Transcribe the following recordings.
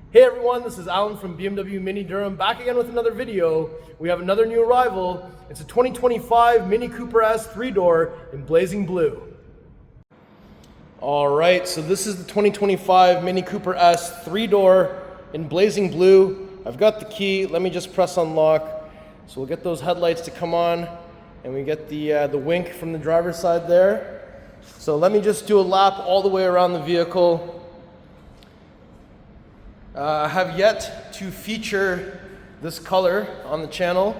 Hey everyone, this is Alan from BMW Mini Durham, back again with another video. We have another new arrival. It's a 2025 Mini Cooper S 3-door in blazing blue. Alright, so this is the 2025 Mini Cooper S 3-door in blazing blue. I've got the key, let me just press unlock. So we'll get those headlights to come on, and we get the wink from the driver's side there. So let me just do a lap all the way around the vehicle. I have yet to feature this color on the channel,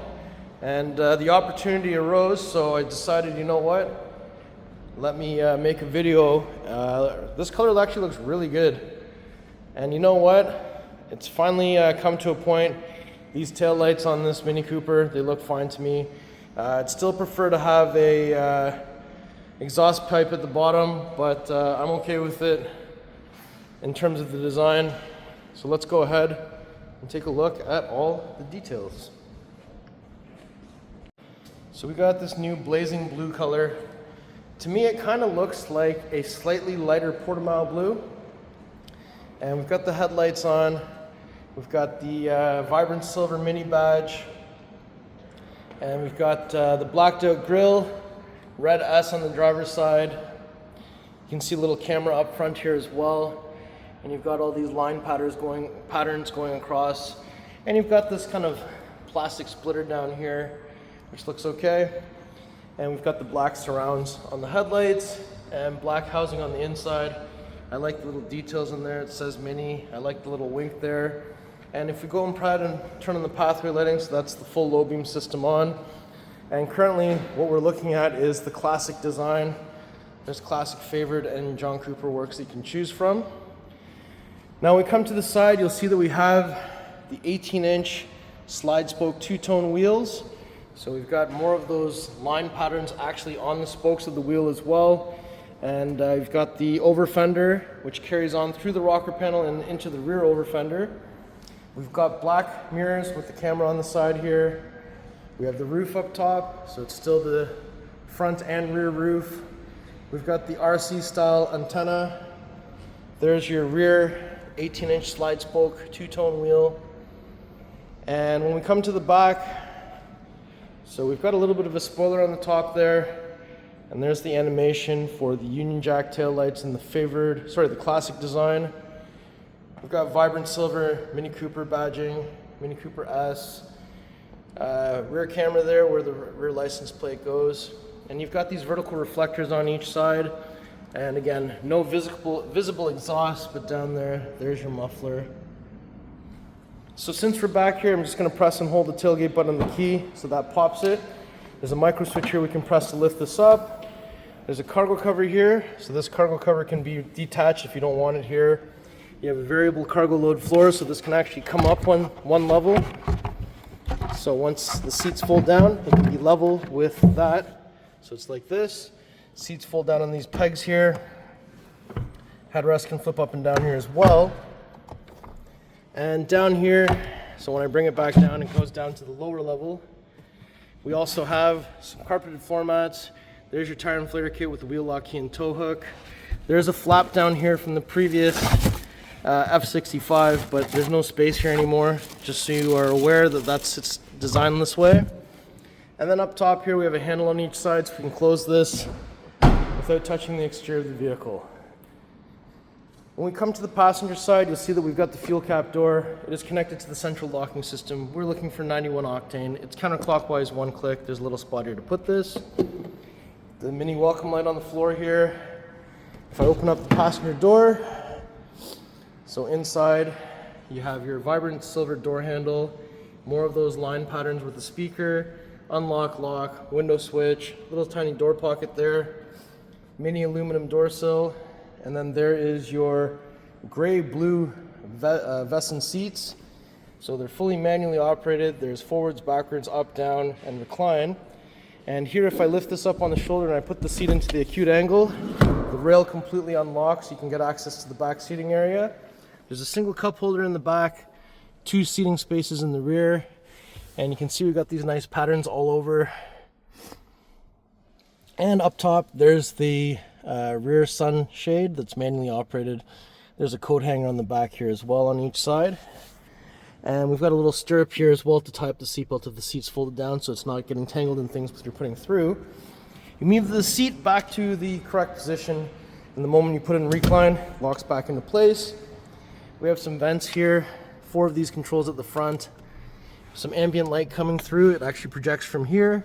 and the opportunity arose, so I decided, you know what, let me make a video. This color actually looks really good, and you know what, it's finally come to a point. These tail lights on this Mini Cooper, they look fine to me. I'd still prefer to have a exhaust pipe at the bottom, but I'm okay with it in terms of the design. So let's go ahead and take a look at all the details. So we got this new blazing blue color. To me, it kind of looks like a slightly lighter Portimao blue. And we've got the headlights on. We've got the vibrant silver mini badge. And we've got the blacked out grille, red S on the driver's side. You can see a little camera up front here as well. And you've got all these line patterns going across, and you've got this kind of plastic splitter down here, which looks okay. And we've got the black surrounds on the headlights and black housing on the inside. I like the little details in there. It says Mini. I like the little wink there. And if we go inside and turn on the pathway lighting, so that's the full low beam system on. And currently what we're looking at is the classic design. There's classic favorite and John Cooper works that you can choose from. Now when we come to the side, you'll see that we have the 18-inch slide spoke two-tone wheels. So we've got more of those line patterns actually on the spokes of the wheel as well. And you've got the over fender, which carries on through the rocker panel and into the rear over fender. We've got black mirrors with the camera on the side here. We have the roof up top, so it's still the front and rear roof. We've got the RC style antenna. There's your rear 18-inch slide spoke two-tone wheel. And when we come to the back, so we've got a little bit of a spoiler on the top there, and there's the animation for the Union Jack tail lights in the classic design. We've got vibrant silver Mini Cooper badging, Mini Cooper S, rear camera there where the rear license plate goes, and you've got these vertical reflectors on each side. And again, no visible exhaust, but down there's your muffler. So since we're back here, I'm just going to press and hold the tailgate button on the key, so that pops it. There's a micro switch here we can press to lift this up. There's a cargo cover here, so this cargo cover can be detached if you don't want it here. You have a variable cargo load floor, so this can actually come up one level. So once the seats fold down, it can be level with that. So it's like this. Seats fold down on these pegs here. Headrest can flip up and down here as well. And down here, so when I bring it back down, it goes down to the lower level. We also have some carpeted floor mats. There's your tire inflator kit with the wheel lock key and tow hook. There's a flap down here from the previous F65, but there's no space here anymore, just so you are aware that it's designed this way. And then up top here, we have a handle on each side, so we can close this without touching the exterior of the vehicle. When we come to the passenger side, you'll see that we've got the fuel cap door. It is connected to the central locking system. We're looking for 91 octane. It's counterclockwise, one click. There's a little spot here to put this. The mini welcome light on the floor here. If I open up the passenger door, so inside you have your vibrant silver door handle, more of those line patterns with the speaker, unlock, lock, window switch, little tiny door pocket there, mini aluminum door sill, and then there is your gray-blue Vescin seats. So they're fully manually operated. There's forwards, backwards, up, down, and recline. And here, if I lift this up on the shoulder and I put the seat into the acute angle, the rail completely unlocks, so you can get access to the back seating area. There's a single cup holder in the back, 2 seating spaces in the rear, and you can see we've got these nice patterns all over. And up top, there's the rear sun shade that's manually operated. There's a coat hanger on the back here as well on each side. And we've got a little stirrup here as well to tie up the seatbelt if the seat's folded down so it's not getting tangled in things you're putting through. You move the seat back to the correct position, and the moment you put it in recline, locks back into place. We have some vents here, 4 of these controls at the front. Some ambient light coming through, it actually projects from here.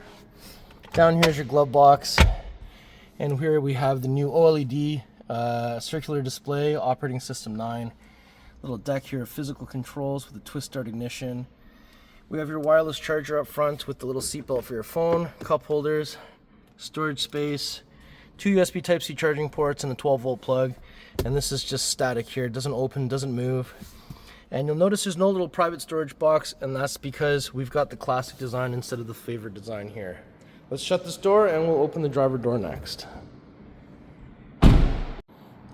Down here is your glove box, and here we have the new OLED circular display, operating system 9. Little deck here of physical controls with a twist start ignition. We have your wireless charger up front with the little seatbelt for your phone, cup holders, storage space, 2 USB Type-C charging ports, and a 12-volt plug. And this is just static here, it doesn't open, doesn't move. And you'll notice there's no little private storage box, and that's because we've got the classic design instead of the favorite design here. Let's shut this door and we'll open the driver door next.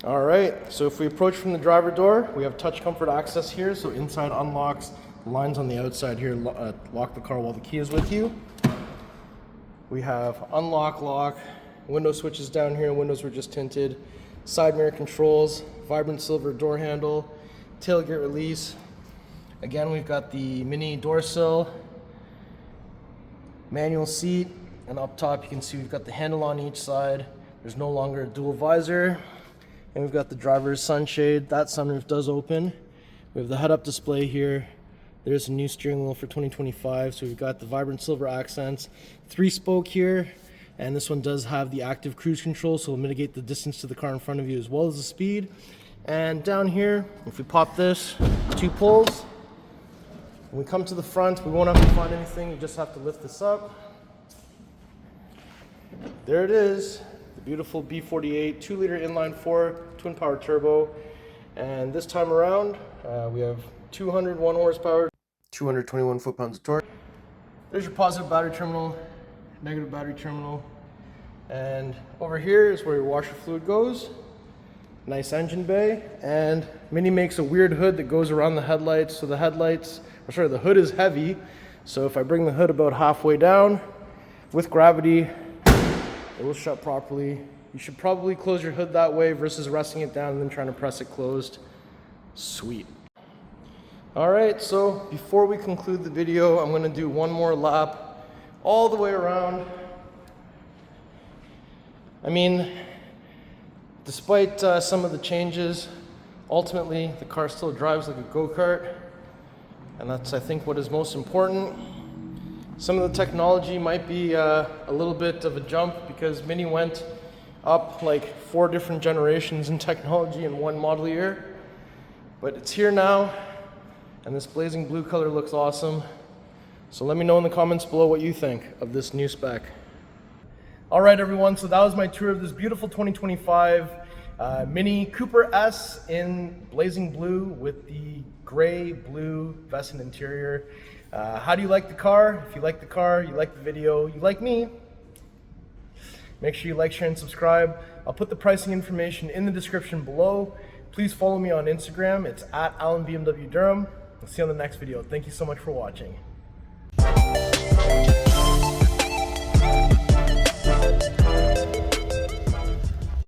All right, so if we approach from the driver door, we have touch comfort access here. So inside unlocks, lines on the outside here lock the car while the key is with you. We have unlock, lock, window switches down here, windows were just tinted, side mirror controls, vibrant silver door handle, tailgate release. Again, we've got the mini door sill, manual seat, and up top you can see we've got the handle on each side. There's no longer a dual visor. And we've got the driver's sunshade. That sunroof does open. We have the head-up display here. There's a new steering wheel for 2025. So we've got the vibrant silver accents. 3-spoke here. And this one does have the active cruise control, so it'll mitigate the distance to the car in front of you as well as the speed. And down here, if we pop this, 2 pulls. When we come to the front, we won't have to find anything. You just have to lift this up. There it is. The beautiful B48 2-liter inline-4 twin-power turbo, and this time around we have 201 horsepower, 221 foot-pounds of torque. There's your positive battery terminal, negative battery terminal, and over here is where your washer fluid goes. Nice engine bay, and Mini makes a weird hood that goes around the headlights. So the hood is heavy, so if I bring the hood about halfway down with gravity, it will shut properly. You should probably close your hood that way versus resting it down and then trying to press it closed. Sweet. All right, so before we conclude the video, I'm gonna do one more lap all the way around. I mean, despite some of the changes, ultimately the car still drives like a go-kart, and that's, I think, what is most important. Some of the technology might be a little bit of a jump because Mini went up like 4 different generations in technology in one model year. But it's here now, and this blazing blue color looks awesome. So let me know in the comments below what you think of this new spec. All right, everyone, so that was my tour of this beautiful 2025 Mini Cooper S in blazing blue with the gray blue Vescin interior. How do you like the car? If you like the car, you like the video, you like me, make sure you like, share, and subscribe. I'll put the pricing information in the description below. Please follow me on Instagram. It's @AlanBMWDurham. I'll see you on the next video. Thank you so much for watching.